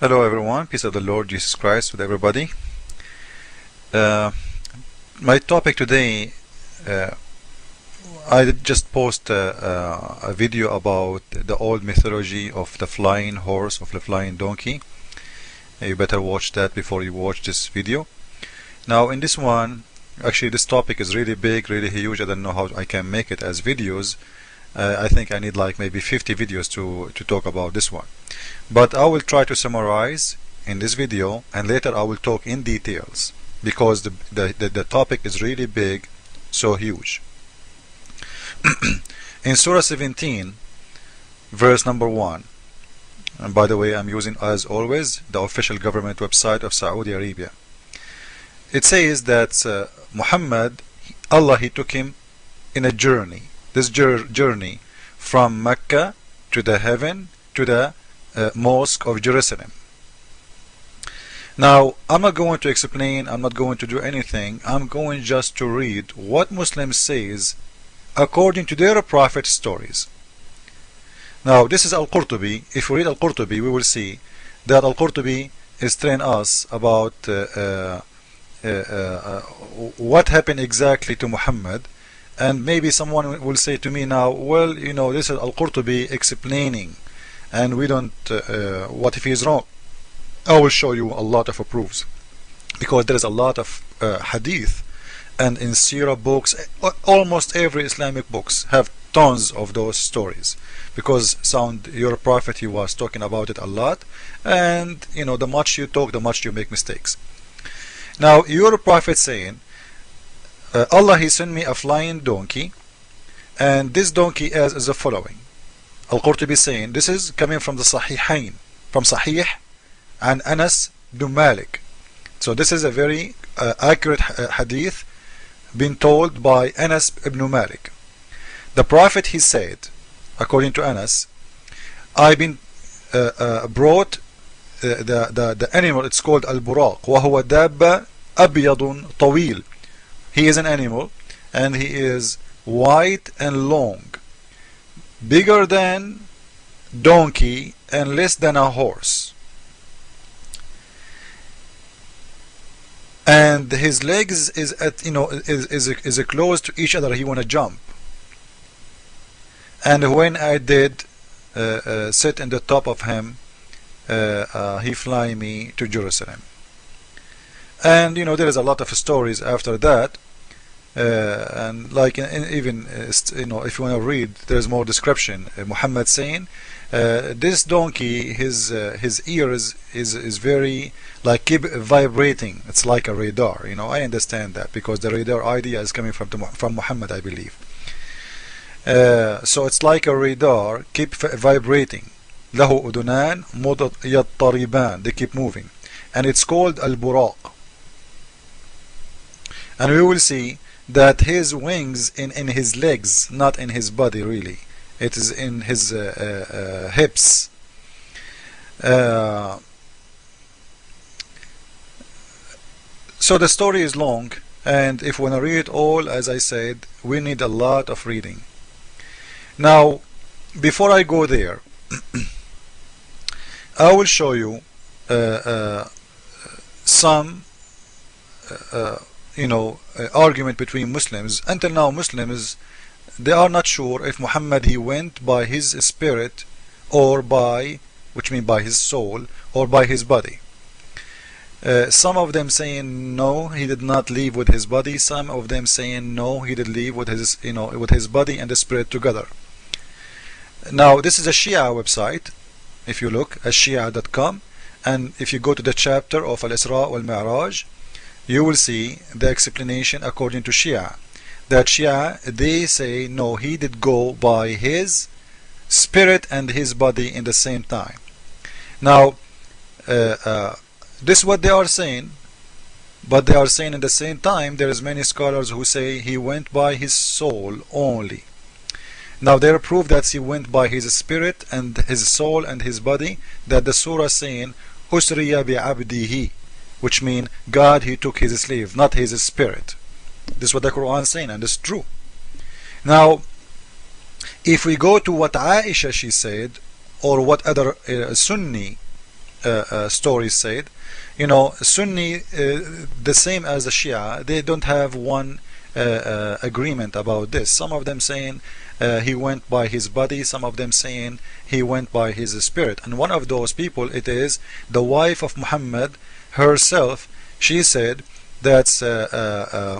Hello everyone, peace of the Lord Jesus Christ with everybody. Uh, my topic today, I did just post a video about the old mythology of the flying horse, of the flying donkey. You better watch that before you watch this video. Now in this one, actually this topic is really big, really huge. I don't know how I can make it as videos. I think I need like maybe 50 videos to talk about this one. But I will try to summarize in this video, and later I will talk in details because the topic is really big, so huge. In Surah 17, verse number 1, and by the way I'm using as always the official government website of Saudi Arabia. It says that Muhammad, Allah, he took him in a journey. This journey from Mecca to the heaven to the Mosque of Jerusalem. Now I'm not going to explain, I'm not going to do anything. I'm going just to read what Muslims says according to their prophet stories. Now this is Al-Qurtubi. If we read Al-Qurtubi, we will see that Al-Qurtubi is telling us about what happened exactly to Muhammad. And maybe someone will say to me now, well, you know, this is Al-Qurtubi explaining, and we don't, what if he is wrong? I will show you a lot of proofs, because there is a lot of hadith, and in Sirah books, almost every Islamic books have tons of those stories, because your prophet, he was talking about it a lot, and you know, the much you talk, the much you make mistakes. Now your prophet saying, Allah, he sent me a flying donkey, and this donkey is the following. Al-Qurtubi saying this is coming from the Sahihain, from Sahih and Anas bin Malik. So this is a very accurate hadith being told by Anas ibn Malik. The Prophet, he said, according to Anas, I've been brought the animal. It's called al-buraq, وهو دابة أبيض طويل. He is an animal, and he is white and long, bigger than donkey and less than a horse, and his legs is at is close to each other. He wanna jump, and when I did sit in the top of him, he fly me to Jerusalem. And you know, there is a lot of stories after that, and like even you know, if you want to read, there is more description. Muhammad saying this donkey, his ears is very like keep vibrating. It's like a radar. You know, I understand that because the radar idea is coming from Muhammad, I believe. So it's like a radar, keep vibrating. له أذنان يضطربان. They keep moving, and it's called al-buraq. And we will see that his wings in his legs, not in his body really. It is in his hips. So the story is long, and if we want to read it all, as I said, we need a lot of reading. Now, before I go there, I will show you some argument between Muslims. Until now, Muslims, they are not sure if Muhammad, he went by his spirit or by, which means by his soul, or by his body. Some of them saying no, he did not leave with his body. Some of them saying no, he did leave with his, with his body and the spirit together. Now this is a Shia website. If you look at shia.com, and if you go to the chapter of Al-Isra wal-Mi'raj, you will see the explanation according to Shia. That Shia, they say no, he did go by his spirit and his body in the same time. Now this is what they are saying, but they are saying in the same time there is many scholars who say he went by his soul only. Now there are proof that he went by his spirit and his soul and his body, that the surah saying Usriya bi'abdihi, which means God, he took his slave, not his spirit. This is what the Quran is saying, and it's true. Now if we go to what Aisha, she said, or what other Sunni stories said, you know, Sunni, the same as the Shia, they don't have one agreement about this. Some of them saying he went by his body, some of them saying he went by his spirit. And one of those people, it is the wife of Muhammad herself. She said that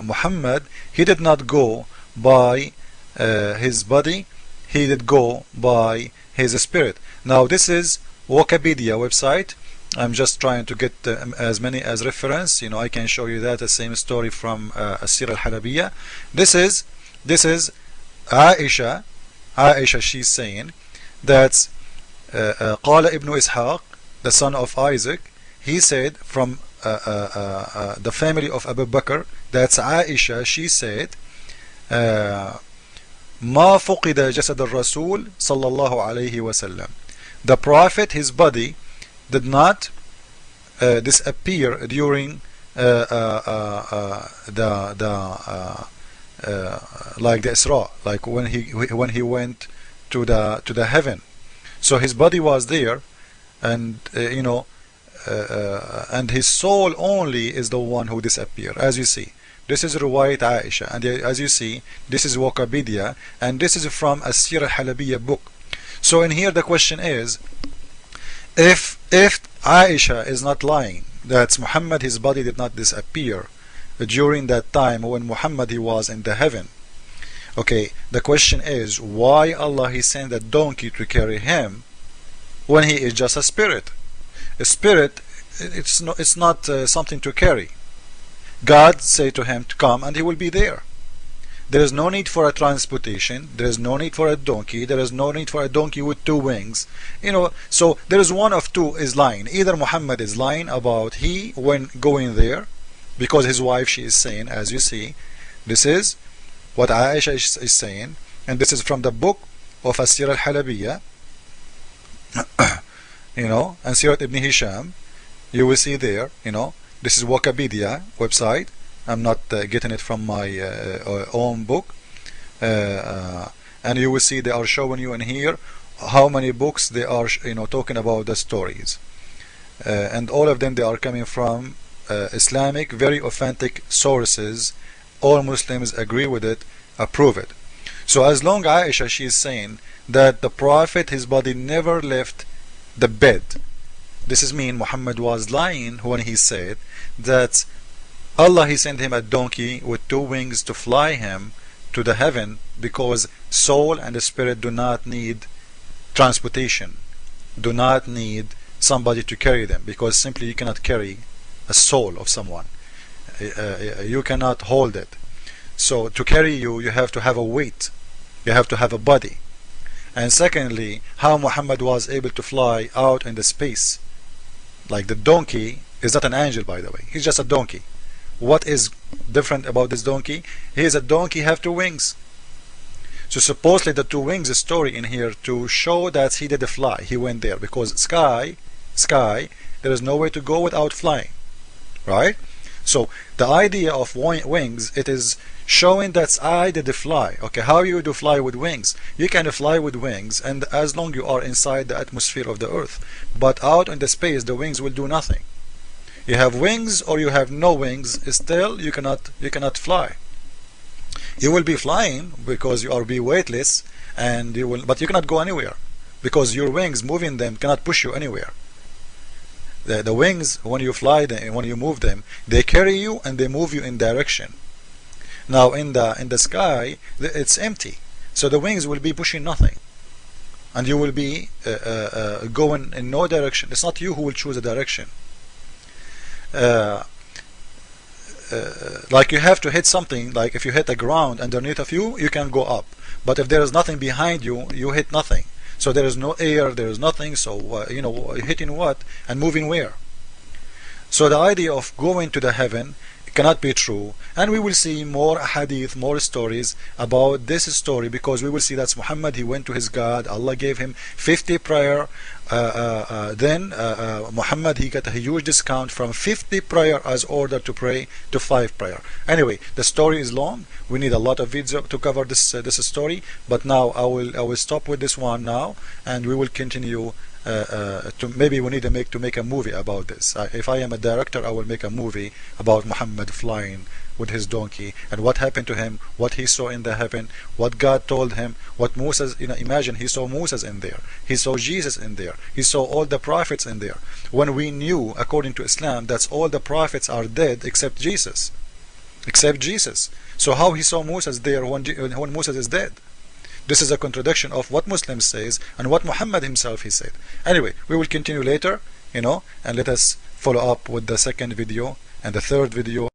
Muhammad, he did not go by his body, he did go by his spirit. Now this is Wikipedia website. I'm just trying to get as many as reference. You know, I can show you that the same story from As-Sira Al-Halabiyya. This is Aisha. Aisha, she's saying that قال Ibn Ishaq, the son of Isaac, he said from the family of Abu Bakr, that's Aisha, she said ما فقد جسد الرسول صلى الله عليه وسلم. The Prophet, his body did not disappear during like the Isra, like when he went to the heaven. So his body was there, and you know, and his soul only is the one who disappeared. As you see, this is Ruwayat Aisha, and as you see, this is Wikipedia, and this is from As-Sira Al-Halabiyya book. So in here the question is, if Aisha is not lying, that Muhammad, his body did not disappear during that time when Muhammad, he was in the heaven. Okay, the question is, why Allah he sent a donkey to carry him when he is just a spirit? A spirit, it's not something to carry. God say to him to come, and he will be there. There is no need for a transportation. There is no need for a donkey. There is no need for a donkey with two wings. You know, so there is one of two is lying. Either Muhammad is lying about he when going there, because his wife, she is saying, as you see, this is what Aisha is saying, and this is from the book of As-Sira Al-Halabiyya, you know, and Sirat Ibn Hisham. You will see there, you know, this is Wikipedia website. I'm not getting it from my own book, and you will see they are showing you in here how many books they are, you know, talking about the stories, and all of them, they are coming from Islamic, very authentic sources. All Muslims agree with it, approve it. So as long Aisha, she is saying that the Prophet, his body never left the bed, this is mean Muhammad was lying when he said that Allah, he sent him a donkey with two wings to fly him to the heaven, because soul and the spirit do not need transportation, do not need somebody to carry them, because simply you cannot carry a soul of someone. You cannot hold it. So to carry you, you have to have a weight, you have to have a body. And secondly, how Muhammad was able to fly out in the space. Like the donkey is not an angel, by the way, he's just a donkey. What is different about this donkey? He is a donkey, have two wings. So supposedly the two wings story in here to show that he did fly, he went there, because sky, there is no way to go without flying, right? So the idea of wings, it is showing that I did fly. Okay, how you do fly with wings? You can fly with wings, and as long you are inside the atmosphere of the earth, but out in the space the wings will do nothing. You have wings or you have no wings, still you cannot fly. You will be flying because you are be weightless, and you will, but you cannot go anywhere because your wings moving them cannot push you anywhere. The wings, when you fly them, when you move them, they carry you and they move you in direction. Now in the sky, it's empty, so the wings will be pushing nothing, and you will be going in no direction. It's not you who will choose a direction. Like you have to hit something, like if you hit the ground underneath of you, you can go up, but if there is nothing behind you, you hit nothing. So there is no air, there is nothing, so you know, hitting what and moving where? So the idea of going to the heaven cannot be true, and we will see more hadith, more stories about this story, because we will see that Muhammad, he went to his God, Allah gave him 50 prayer, then Muhammad, he got a huge discount from 50 prayer as order to pray to 5 prayer. Anyway, the story is long, we need a lot of video to cover this story, but now I will stop with this one now, and we will continue maybe we need to make a movie about this. If I am a director, I will make a movie about Muhammad flying with his donkey and what happened to him, what he saw in the heaven, what God told him, what Moses, imagine he saw Moses in there, he saw Jesus in there, he saw all the prophets in there, when we knew according to Islam that all the prophets are dead except Jesus. So how he saw Moses there when Moses is dead? This is a contradiction of what Muslims says and what Muhammad himself he said. Anyway, we will continue later, and let us follow up with the second video and the third video